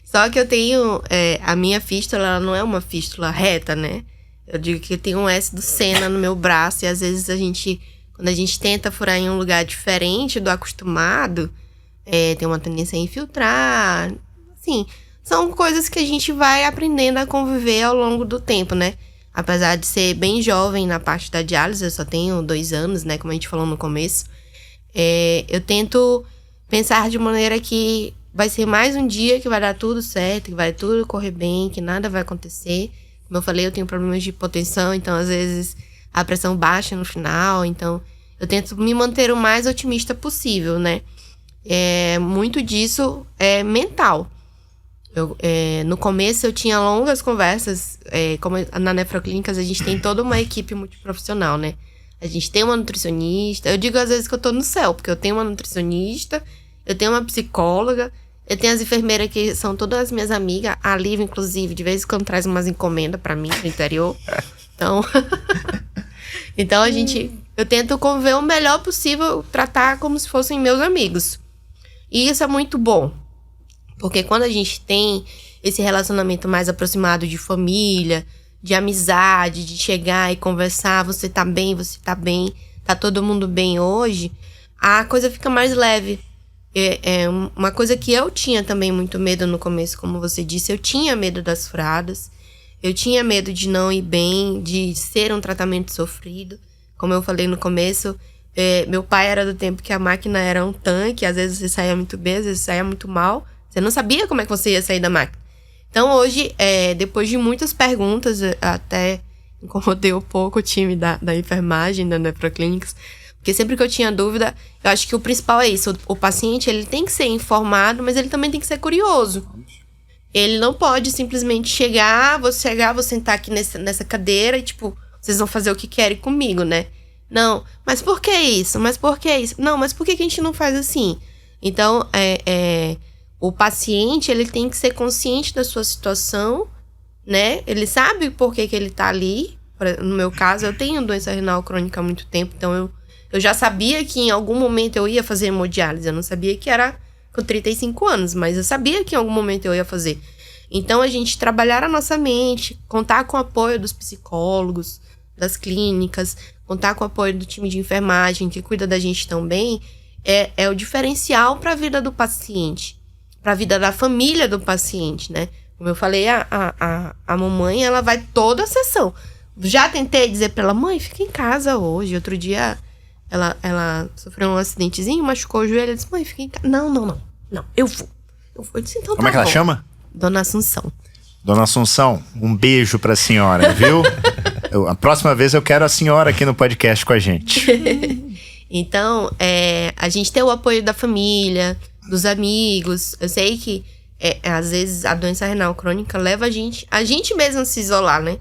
Só que eu tenho, a minha fístula, ela não é uma fístula reta, né? Eu digo que eu tenho um S do Senna no meu braço e às vezes quando a gente tenta furar em um lugar diferente do acostumado, tem uma tendência a infiltrar. Assim, são coisas que a gente vai aprendendo a conviver ao longo do tempo, né? Apesar de ser bem jovem na parte da diálise, eu só tenho 2 anos, né? Como a gente falou no começo. Eu tento pensar de maneira que vai ser mais um dia que vai dar tudo certo, que vai tudo correr bem, que nada vai acontecer. Como eu falei, eu tenho problemas de hipotensão, então às vezes a pressão baixa no final. Então eu tento me manter o mais otimista possível, né? Muito disso é mental. No começo eu tinha longas conversas, como na Nefroclínicas a gente tem toda uma equipe multiprofissional, né? A gente tem uma nutricionista, eu digo às vezes que eu tô no céu, porque eu tenho uma nutricionista, eu tenho uma psicóloga, eu tenho as enfermeiras que são todas as minhas amigas, a Lívia, inclusive, de vez em quando traz umas encomendas pra mim no interior. Então eu tento conviver o melhor possível, tratar como se fossem meus amigos. E isso é muito bom. Porque quando a gente tem esse relacionamento mais aproximado de família, de amizade, de chegar e conversar, você tá bem, tá todo mundo bem hoje, a coisa fica mais leve. Uma coisa que eu tinha também muito medo no começo, como você disse, eu tinha medo das furadas, eu tinha medo de não ir bem, de ser um tratamento sofrido. Como eu falei no começo, meu pai era do tempo que a máquina era um tanque, às vezes você saía muito bem, às vezes saía muito mal. Você não sabia como é que você ia sair da máquina. Então hoje, depois de muitas perguntas, até incomodei um pouco o time da enfermagem, da Nefroclínicas, porque sempre que eu tinha dúvida, eu acho que o principal é isso. O paciente, ele tem que ser informado, mas ele também tem que ser curioso. Ele não pode simplesmente chegar, vou sentar aqui nessa cadeira e tipo, vocês vão fazer o que querem comigo, né? Não, mas por que isso? Mas por que isso? Não, mas por que a gente não faz assim? Então, o paciente, ele tem que ser consciente da sua situação, né? Ele sabe por que ele tá ali. No meu caso, eu tenho doença renal crônica há muito tempo, então Eu já sabia que em algum momento eu ia fazer hemodiálise. Eu não sabia que era com 35 anos, mas eu sabia que em algum momento eu ia fazer. Então, a gente trabalhar a nossa mente, contar com o apoio dos psicólogos, das clínicas, contar com o apoio do time de enfermagem que cuida da gente também, é o diferencial para a vida do paciente, para a vida da família do paciente, né? Como eu falei, a mamãe, ela vai toda a sessão. Já tentei dizer pra ela, mãe, fica em casa hoje. Outro dia, ela sofreu um acidentezinho, machucou o joelho. Ela disse, mãe, fica em casa. Não, eu vou. Eu disse, então Como é que ela chama? Dona Assunção. Dona Assunção, um beijo pra senhora, viu? A próxima vez eu quero a senhora aqui no podcast com a gente. Então, a gente tem o apoio da família, dos amigos. Eu sei que, às vezes, a doença renal crônica leva a gente mesmo a se isolar, né?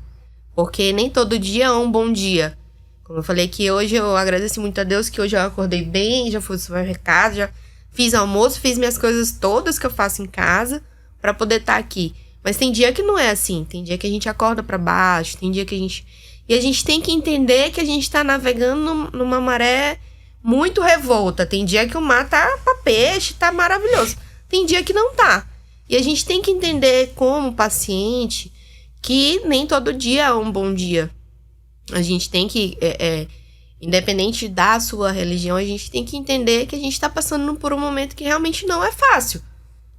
Porque nem todo dia é um bom dia. Como eu falei que hoje eu agradeço muito a Deus que hoje eu acordei bem, já fui ao supermercado, já fiz almoço, fiz minhas coisas todas que eu faço em casa pra poder estar aqui. Mas tem dia que não é assim. Tem dia que a gente acorda pra baixo, tem dia que a gente... E a gente tem que entender que a gente tá navegando numa maré muito revolta. Tem dia que o mar tá pra peixe, tá maravilhoso. Tem dia que não tá. E a gente tem que entender como paciente que nem todo dia é um bom dia. A gente tem que, independente da sua religião, a gente tem que entender que a gente tá passando por um momento que realmente não é fácil.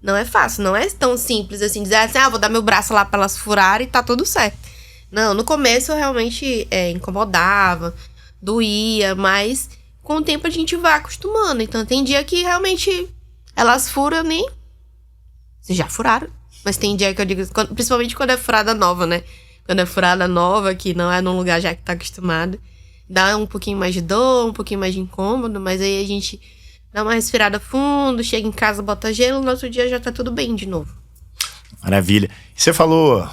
Não é fácil, não é tão simples assim, dizer assim, vou dar meu braço lá pra elas furarem e tá tudo certo. Não, no começo eu realmente incomodava, doía, mas com o tempo a gente vai acostumando. Então tem dia que realmente elas furam nem... Vocês já furaram? Mas tem dia que eu digo, principalmente quando é furada nova, né? Quando é furada nova, que não é num lugar já que tá acostumado, dá um pouquinho mais de dor, um pouquinho mais de incômodo, mas aí a gente dá uma respirada fundo, chega em casa, bota gelo, no outro dia já tá tudo bem de novo. Maravilha. E você falou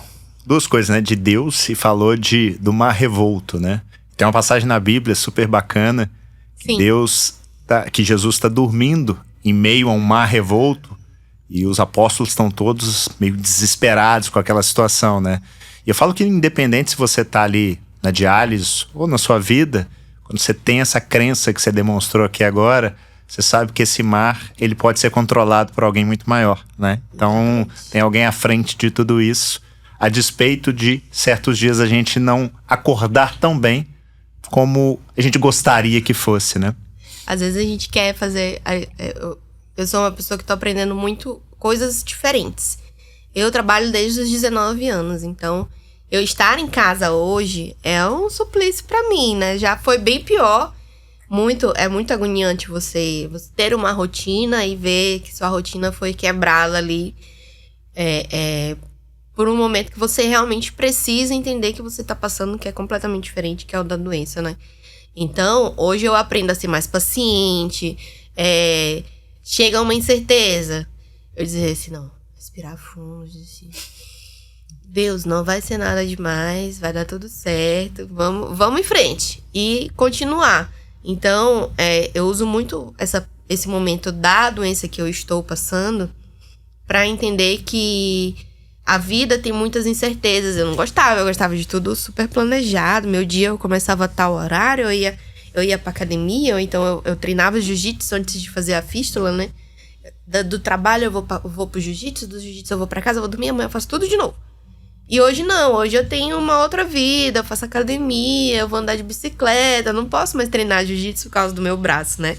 duas coisas, né? De Deus e falou do mar revolto, né? Tem uma passagem na Bíblia super bacana, que que Jesus está dormindo em meio a um mar revolto e os apóstolos estão todos meio desesperados com aquela situação, né? E eu falo que independente se você tá ali na diálise ou na sua vida, quando você tem essa crença que você demonstrou aqui agora, você sabe que esse mar, ele pode ser controlado por alguém muito maior, né? Então, tem alguém à frente de tudo isso, a despeito de certos dias a gente não acordar tão bem como a gente gostaria que fosse, né? Às vezes a gente quer fazer... Eu sou uma pessoa que tô aprendendo muito coisas diferentes. Eu trabalho desde os 19 anos, então eu estar em casa hoje é um suplício pra mim, né? Já foi bem pior. É muito agoniante você ter uma rotina e ver que sua rotina foi quebrada ali por um momento que você realmente precisa entender que você tá passando, que é completamente diferente, que é o da doença, né? Então, hoje eu aprendo a ser mais paciente, chega uma incerteza, eu dizer assim, não, respirar fundo, assim, Deus, não vai ser nada demais, vai dar tudo certo, vamos em frente e continuar. Então, eu uso muito esse momento da doença que eu estou passando para entender que a vida tem muitas incertezas. Eu gostava de tudo super planejado. Meu dia eu começava a tal horário, eu ia pra academia, ou então eu treinava jiu-jitsu antes de fazer a fístula, né? Do trabalho eu vou pro jiu-jitsu, do jiu-jitsu eu vou pra casa, eu vou dormir, amanhã eu faço tudo de novo. E hoje não, hoje eu tenho uma outra vida, eu faço academia, eu vou andar de bicicleta, eu não posso mais treinar jiu-jitsu por causa do meu braço, né?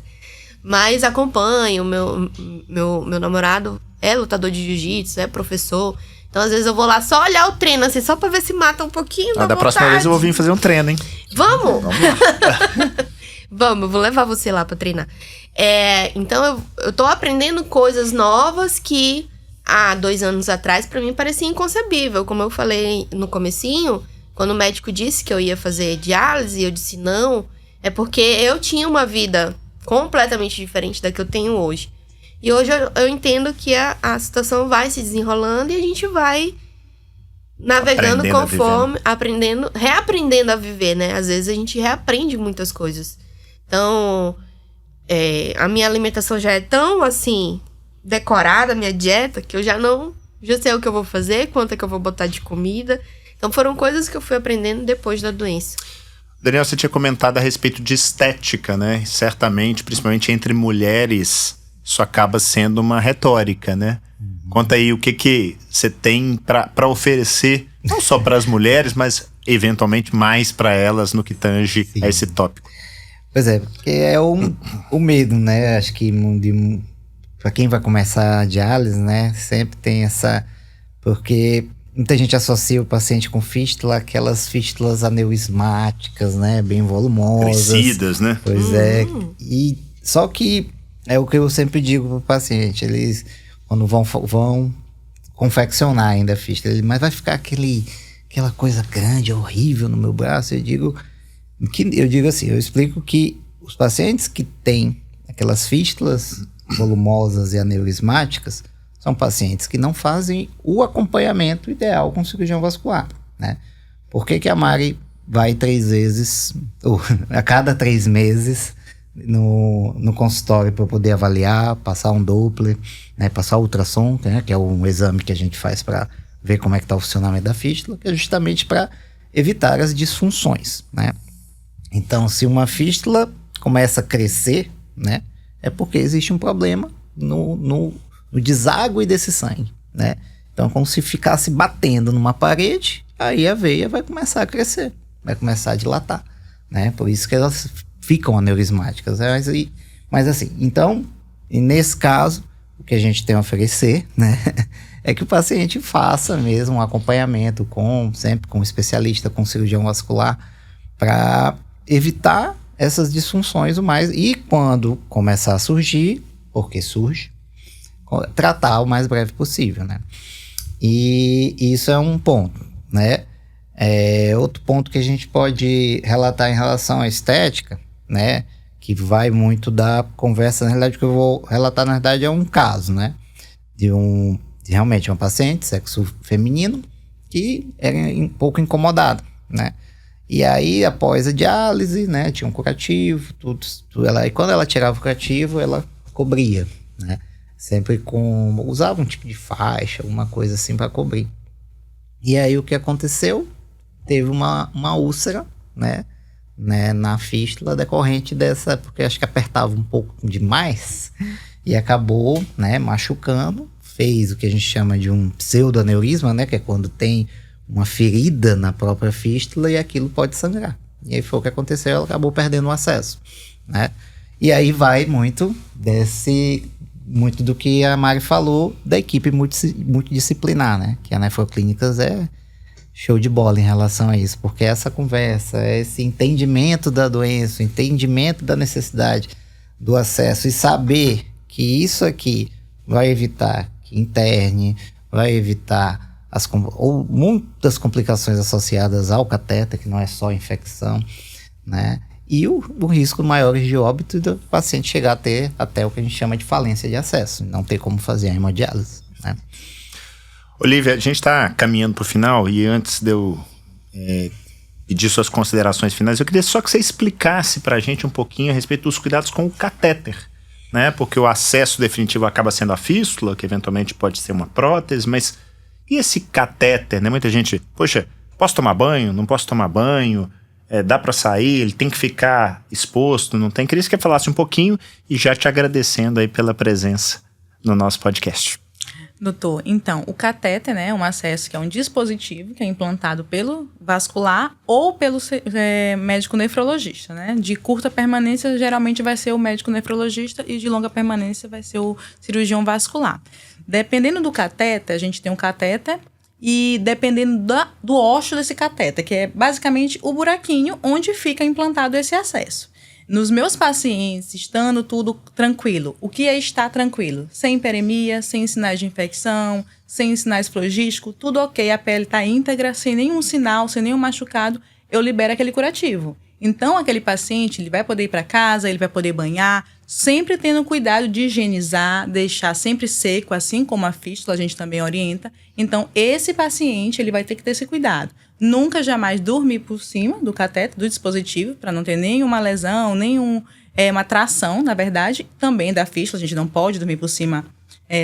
Mas acompanho, meu namorado é lutador de jiu-jitsu, é professor, então às vezes eu vou lá só olhar o treino, assim, só pra ver se mata um pouquinho da próxima vez eu vou vir fazer um treino, hein? Vamos lá. Vamos, eu vou levar você lá pra treinar. Então eu tô aprendendo coisas novas que há 2 anos atrás, pra mim, parecia inconcebível. Como eu falei no comecinho, quando o médico disse que eu ia fazer diálise, eu disse não, é porque eu tinha uma vida completamente diferente da que eu tenho hoje. E hoje eu entendo que a situação vai se desenrolando e a gente vai navegando conforme, reaprendendo a viver, né? Às vezes a gente reaprende muitas coisas. Então, a minha alimentação já é tão, assim, decorada, a minha dieta, que eu já sei o que eu vou fazer, quanto é que eu vou botar de comida. Então foram coisas que eu fui aprendendo depois da doença. Daniel, você tinha comentado a respeito de estética, né? Certamente, principalmente entre mulheres, isso acaba sendo uma retórica, né? Conta aí o que você tem para oferecer, não só para as mulheres, mas eventualmente mais para elas no que tange a esse tópico. Pois é, porque é o medo, né? Acho que para quem vai começar a diálise, né? Sempre tem essa... Porque muita gente associa o paciente com fístula, aquelas fístulas aneurismáticas, né? Bem volumosas. Crescidas, né? Pois é. E só que é o que eu sempre digo pro paciente. Eles, quando vão confeccionar ainda a fístula, mas vai ficar aquela coisa grande, horrível no meu braço. Eu digo assim, eu explico que os pacientes que têm aquelas fístulas volumosas e aneurismáticas são pacientes que não fazem o acompanhamento ideal com o cirurgião vascular, né? Por que a Mari vai 3 vezes, ou a cada 3 meses, no consultório para poder avaliar, passar um Doppler, né, passar ultrassom, né, que é um exame que a gente faz para ver como é que está o funcionamento da fístula, que é justamente para evitar as disfunções, né? Então, se uma fístula começa a crescer, né, é porque existe um problema no deságue desse sangue, né? Então, como se ficasse batendo numa parede, aí a veia vai começar a crescer, vai começar a dilatar, né? Por isso que elas ficam aneurismáticas, né? Mas assim, então, e nesse caso, o que a gente tem a oferecer, né, é que o paciente faça mesmo um acompanhamento sempre com um especialista, com um cirurgião vascular, para evitar essas disfunções e quando começar a surgir, porque surge, tratar o mais breve possível, né? E isso é um ponto, né? Outro ponto que a gente pode relatar em relação à estética, né? Que vai muito da conversa, na realidade, que eu vou relatar, na verdade, é um caso, né? Realmente uma paciente, sexo feminino, que era um pouco incomodada, né? E aí, após a diálise, né, tinha um curativo, tudo e quando ela tirava o curativo, ela cobria, né? Sempre usava um tipo de faixa, alguma coisa assim para cobrir. E aí, o que aconteceu? Teve uma úlcera, né, na fístula decorrente dessa, porque acho que apertava um pouco demais e acabou, né, machucando, fez o que a gente chama de um pseudoaneurisma, né, que é quando tem uma ferida na própria fístula e aquilo pode sangrar. E aí foi o que aconteceu, ela acabou perdendo o acesso, né? E aí vai muito do que a Mari falou da equipe multidisciplinar, né? Que a Nefroclínicas é show de bola em relação a isso, porque essa conversa, esse entendimento da doença, o entendimento da necessidade do acesso e saber que isso aqui vai evitar que interne, vai evitar ou muitas complicações associadas ao catéter, que não é só infecção, né? E o risco maior de óbito do paciente chegar a ter até o que a gente chama de falência de acesso, não ter como fazer a hemodiálise, né? Olívia, a gente está caminhando para o final e antes de eu pedir suas considerações finais, eu queria só que você explicasse para a gente um pouquinho a respeito dos cuidados com o catéter, né? Porque o acesso definitivo acaba sendo a fístula, que eventualmente pode ser uma prótese, mas e esse catéter, né? Muita gente, poxa, posso tomar banho? Não posso tomar banho? Dá para sair? Ele tem que ficar exposto? Não tem? Queria que você falasse um pouquinho e já te agradecendo aí pela presença no nosso podcast. Doutor, então, o catéter, né, é um acesso que é um dispositivo que é implantado pelo vascular ou pelo médico nefrologista, né? De curta permanência, geralmente vai ser o médico nefrologista e de longa permanência vai ser o cirurgião vascular. Dependendo do catéter, a gente tem um catéter e dependendo do ósseo desse catéter, que é basicamente o buraquinho onde fica implantado esse acesso. Nos meus pacientes, estando tudo tranquilo, o que é estar tranquilo? Sem hiperemia, sem sinais de infecção, sem sinais flogísticos, tudo ok, a pele está íntegra, sem nenhum sinal, sem nenhum machucado, eu libero aquele curativo. Então, aquele paciente, ele vai poder ir para casa, ele vai poder banhar, sempre tendo cuidado de higienizar, deixar sempre seco, assim como a fístula, a gente também orienta. Então, esse paciente, ele vai ter que ter esse cuidado. Nunca, jamais dormir por cima do catéter, do dispositivo, para não ter nenhuma lesão, uma tração, na verdade, também da fístula. A gente não pode dormir por cima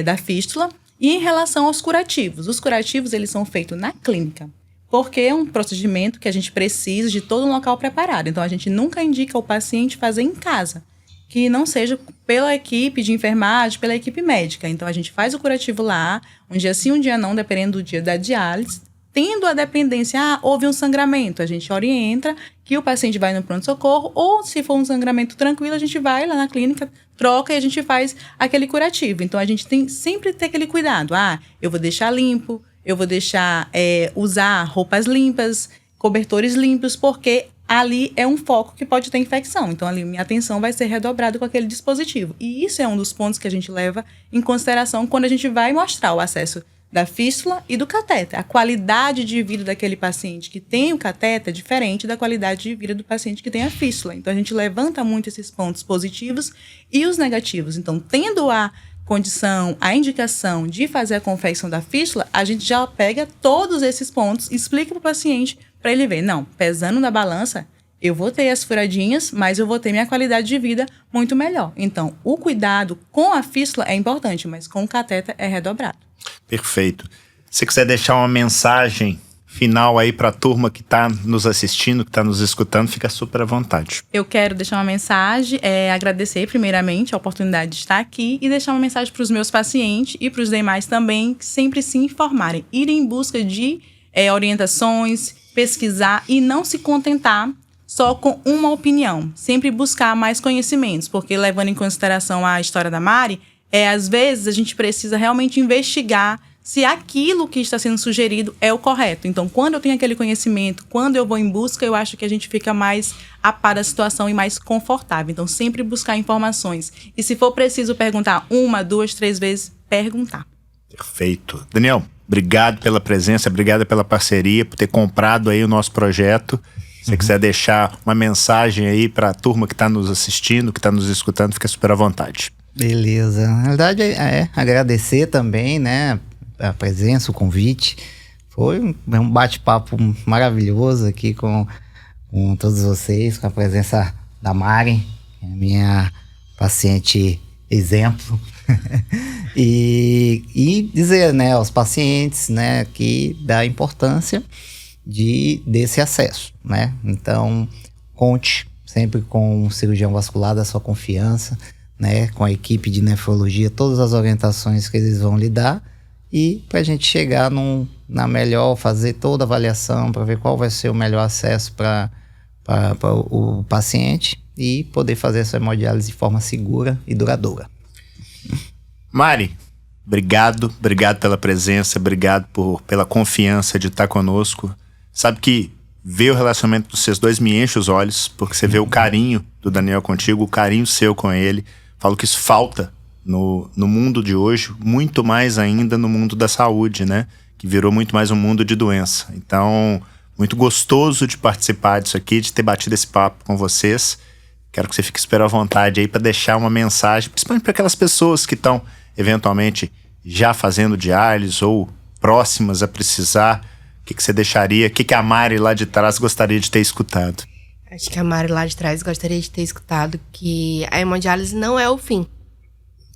da fístula. E em relação aos curativos, os curativos, eles são feitos na clínica. porque é um procedimento que a gente precisa de todo um local preparado. Então, a gente nunca indica ao paciente fazer em casa, que não seja pela equipe de enfermagem, pela equipe médica. Então, a gente faz o curativo lá, um dia sim, um dia não, dependendo do dia da diálise. Tendo a dependência, houve um sangramento, a gente orienta que o paciente vai no pronto-socorro, ou se for um sangramento tranquilo, a gente vai lá na clínica, troca e a gente faz aquele curativo. Então, a gente tem sempre ter aquele cuidado. Eu vou deixar limpo, eu vou deixar usar roupas limpas, cobertores limpos, porque ali é um foco que pode ter infecção. Então, ali minha atenção vai ser redobrada com aquele dispositivo. E isso é um dos pontos que a gente leva em consideração quando a gente vai mostrar o acesso da fístula e do catéter. A qualidade de vida daquele paciente que tem o catéter é diferente da qualidade de vida do paciente que tem a fístula. Então, a gente levanta muito esses pontos positivos e os negativos. Então, tendo a condição, a indicação de fazer a confecção da fístula, a gente já pega todos esses pontos, explica para o paciente, para ele ver, não, pesando na balança, eu vou ter as furadinhas, mas eu vou ter minha qualidade de vida muito melhor. Então, o cuidado com a fístula é importante, mas com o catéter é redobrado. Perfeito. Se quiser deixar uma mensagem final aí para a turma que está nos assistindo, que está nos escutando, fica super à vontade. Eu quero deixar uma mensagem, agradecer primeiramente a oportunidade de estar aqui e deixar uma mensagem para os meus pacientes e para os demais também, que sempre se informarem, irem em busca de orientações, pesquisar e não se contentar só com uma opinião, sempre buscar mais conhecimentos, porque levando em consideração a história da Mari, às vezes a gente precisa realmente investigar se aquilo que está sendo sugerido é o correto. Então, quando eu tenho aquele conhecimento, quando eu vou em busca, eu acho que a gente fica mais a par da situação e mais confortável. Então, sempre buscar informações. E se for preciso perguntar 1, 2, 3 vezes, perguntar. Perfeito. Daniel, obrigado pela presença, obrigado pela parceria, por ter comprado aí o nosso projeto. Se você quiser deixar uma mensagem aí para a turma que está nos assistindo, que está nos escutando, fica super à vontade. Beleza. Na verdade, agradecer também, né, a presença, o convite. Foi um bate-papo maravilhoso aqui com todos vocês, com a presença da Mari, minha paciente exemplo. e dizer, né, aos pacientes, né, que da importância desse acesso, né? Então, conte sempre com o cirurgião vascular da sua confiança, né, com a equipe de nefrologia, todas as orientações que eles vão lhe dar, e para a gente chegar na melhor, fazer toda a avaliação para ver qual vai ser o melhor acesso para o paciente e poder fazer essa hemodiálise de forma segura e duradoura. Mari, obrigado pela presença, obrigado pela confiança de estar conosco. Sabe que ver o relacionamento dos vocês dois me enche os olhos, porque você vê o carinho do Daniel contigo, o carinho seu com ele. Falo que isso falta no mundo de hoje, muito mais ainda no mundo da saúde, né? Que virou muito mais um mundo de doença. Então, muito gostoso de participar disso aqui, de ter batido esse papo com vocês. Quero que você fique super à vontade aí para deixar uma mensagem, principalmente para aquelas pessoas que estão, eventualmente, já fazendo diálise ou próximas a precisar. O que você deixaria? O que a Mari lá de trás gostaria de ter escutado? Acho que a Mari lá de trás gostaria de ter escutado que a hemodiálise não é o fim.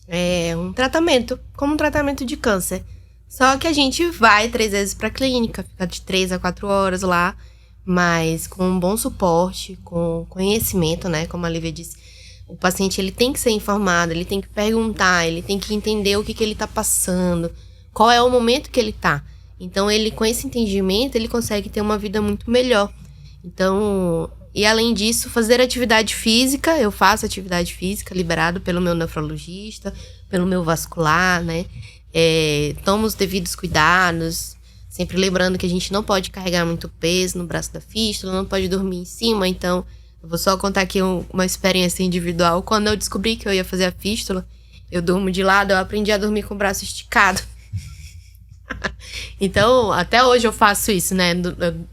É um tratamento, como um tratamento de câncer. Só que a gente vai 3 vezes para a clínica, fica de 3 a 4 horas lá, mas com um bom suporte, com conhecimento, né? Como a Lívia disse, o paciente ele tem que ser informado, ele tem que perguntar, ele tem que entender o que ele está passando, qual é o momento que ele está. Então, ele com esse entendimento, ele consegue ter uma vida muito melhor. Então, e além disso, fazer atividade física, eu faço atividade física liberado pelo meu nefrologista, pelo meu vascular, né? Tomo os devidos cuidados, sempre lembrando que a gente não pode carregar muito peso no braço da fístula, não pode dormir em cima. Então, eu vou só contar aqui uma experiência individual. Quando eu descobri que eu ia fazer a fístula, eu durmo de lado, eu aprendi a dormir com o braço esticado. Então, até hoje eu faço isso, né?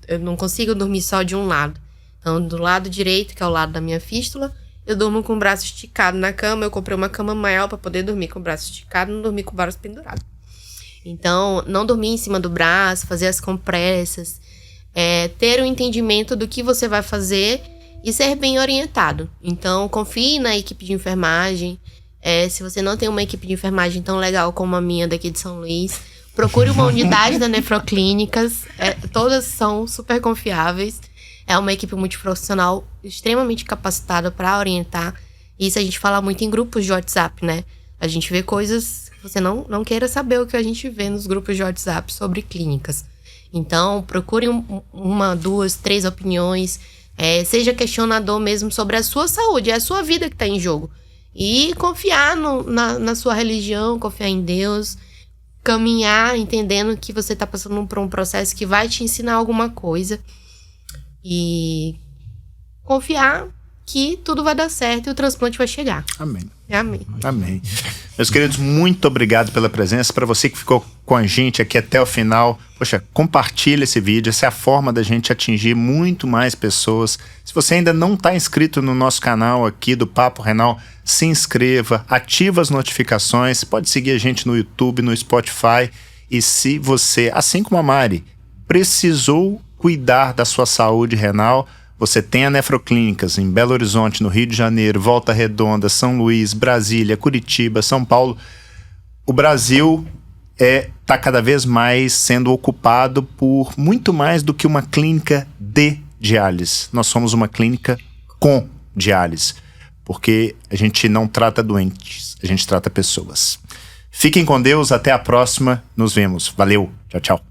Eu não consigo dormir só de um lado. Então, do lado direito, que é o lado da minha fístula, eu durmo com o braço esticado na cama. Eu comprei uma cama maior para poder dormir com o braço esticado, não dormir com o braço pendurado. Então, não dormir em cima do braço, fazer as compressas, ter um entendimento do que você vai fazer e ser bem orientado. Então, confie na equipe de enfermagem. Se você não tem uma equipe de enfermagem tão legal como a minha daqui de São Luís, Procure uma unidade da Nefroclínicas. Todas são super confiáveis. É uma equipe multiprofissional extremamente capacitada para orientar. Isso a gente fala muito em grupos de WhatsApp, né? A gente vê coisas que você não queira saber o que a gente vê nos grupos de WhatsApp sobre clínicas. Então, procure uma, duas, três opiniões. Seja questionador mesmo sobre a sua saúde. É a sua vida que está em jogo. E confiar na sua religião, confiar em Deus. Caminhar entendendo que você está passando por um processo que vai te ensinar alguma coisa. E confiar que tudo vai dar certo e o transplante vai chegar. Amém. Amém. Amém. Meus queridos, muito obrigado pela presença. Para você que ficou com a gente aqui até o final, poxa, compartilha esse vídeo. Essa é a forma da gente atingir muito mais pessoas. Se você ainda não está inscrito no nosso canal aqui do Papo Renal, se inscreva, ativa as notificações, pode seguir a gente no YouTube, no Spotify. E se você, assim como a Mari, precisou cuidar da sua saúde renal, você tem a Nefroclínicas em Belo Horizonte, no Rio de Janeiro, Volta Redonda, São Luís, Brasília, Curitiba, São Paulo. O Brasil está cada vez mais sendo ocupado por muito mais do que uma clínica de diálise. Nós somos uma clínica com diálise, porque a gente não trata doentes, a gente trata pessoas. Fiquem com Deus, até a próxima, nos vemos. Valeu, tchau, tchau.